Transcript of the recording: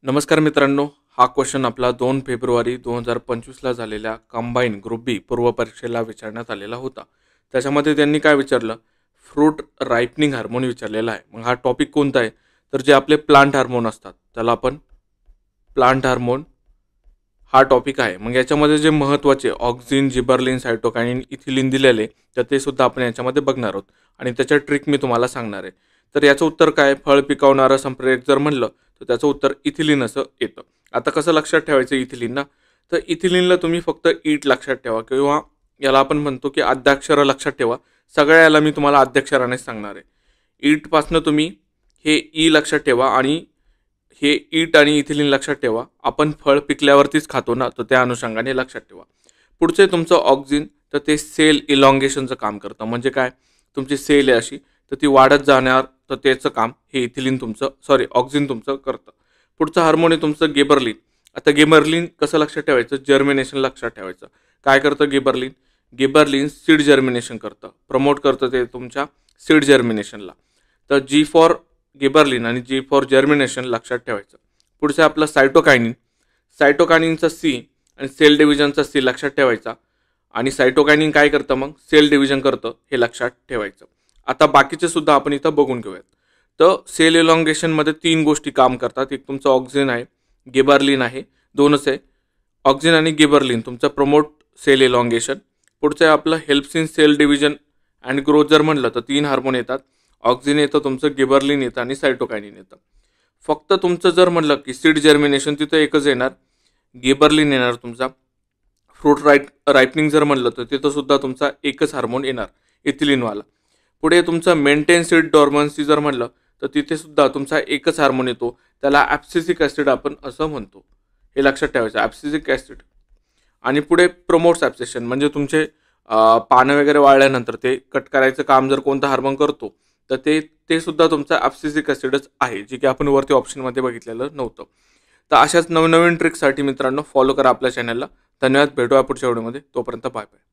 नमस्कार मित्रांनो, हा क्वेश्चन आपला 2 फेब्रुवारी 2025 ला झालेल्या कंबाईन ग्रुप बी पूर्व परीक्षेला विचारण्यात आलेला होता. त्याच्यामध्ये त्यांनी काय विचारलं, फ्रूट रायपनिंग हार्मोन विचारलेला आहे. मग हा टॉपिक कोणता आहे, तर जे आपले प्लांट हार्मोन असतात त्याला आपण प्लांट हार्मोन हा टॉपिक आहे. मग याच्यामध्ये जे महत्त्वाचे ऑक्सिन, जिबर्लिन, सायटोकाइनिन, इथिलिन दिलेले, तर ते सुद्धा आपण याच्यामध्ये बघणार आहोत आणि त्याच्या ट्रिक मी तुम्हाला सांगणार आहे. तर याचं उत्तर काय, फळ पिकवणारं संप्रेरक जर म्हणलं तर त्याचं उत्तर इथिलिन असं येतं. आता कसं लक्षात ठेवायचं इथिलिनला, तर इथिलिनला तुम्ही फक्त ईट लक्षात ठेवा किंवा याला आपण म्हणतो की आद्याक्षरं लक्षात ठेवा. सगळ्या याला मी तुम्हाला आद्याक्षरानेच सांगणार आहे. ईटपासनं तुम्ही हे ई लक्षात ठेवा आणि हे ईट आणि इथिलिन लक्षात ठेवा. आपण फळ पिकल्यावरतीच खातो ना, तर त्या अनुषंगाने लक्षात ठेवा. पुढचे तुमचं ऑक्सिन, तर ते सेल इलॉंगेशनचं काम करतं. म्हणजे काय, तुमची सेल आहे अशी तर ती वाढत जाणार, तर त्याचं काम हे इथिलिन तुमचं ऑक्सिन तुमचं करतं. पुढचं हार्मोन आहे तुमचं गिबर्लिन. आता गिबर्लिन कसं लक्षात ठेवायचं, जर्मिनेशन लक्षात ठेवायचं. काय करतं गिबर्लिन, गिबर्लिन सीड जर्मिनेशन करतं, प्रमोट करतं ते तुमच्या सीड जर्मिनेशनला. तर जी फॉर गिबर्लिन आणि जी फॉर जर्मिनेशन लक्षात ठेवायचं. पुढचं आपलं सायटोकायनिन, सायटोकायनिनचा सी आणि सेल डिव्हिजनचा सी लक्षात ठेवायचा. आणि सायटोकायनिन काय करतं, मग सेल डिव्हिजन करतं, हे लक्षात ठेवायचं. आता बाकीचे सुद्धा आपण इथं बघून घेऊयात. तर सेल इलॉंगेशनमध्ये 3 गोष्टी काम करतात. एक तुमचं ऑक्सिन आहे, गिबर्लिन आहे, दोनच आहे, ऑक्सिन आणि गिबर्लिन तुमचं प्रमोट सेल इलॉंगेशन. पुढचं आहे आपलं helps in cell division and growth जर म्हणलं तर 3 हार्मोन येतात. ऑक्सिन येतं तुमचं, गिबर्लिन येतं आणि सायटोकायनिन येतं. फक्त तुमचं जर म्हणलं की सीड जर्मिनेशन, तिथं एकच येणार, गिबर्लिन येणार तुमचा. फ्रूट रायपनिंग जर म्हणलं तर तिथं सुद्धा तुमचा एकच हार्मोन येणार, इथिलिनवाला. पुढे तुमचं मेंटेन सीड डॉर्मन्सी जर म्हणलं तर तिथे सुद्धा तुमचा एकच हार्मोन येतो, त्याला ॲब्सिसिक ॲसिड आपण असं म्हणतो. हे लक्षात ठेवायचं, ॲब्सिसिक ॲसिड. आणि पुढे प्रमोट्स ॲब्सेशन, म्हणजे तुमचे पानं वगैरे वाळल्यानंतर ते कट करायचं काम जर कोणतं हार्मोन करतो तर ते सुद्धा तुमचं ॲब्सिसिक ॲसिडच आहे, जे की आपण वरती ऑप्शनमध्ये बघितलेलं नव्हतं. तर अशाच नवनवीन ट्रिक्ससाठी मित्रांनो फॉलो करा आपल्या चॅनलला. धन्यवाद, भेटूया पुढच्या व्हिडिओमध्ये. तोपर्यंत बाय बाय.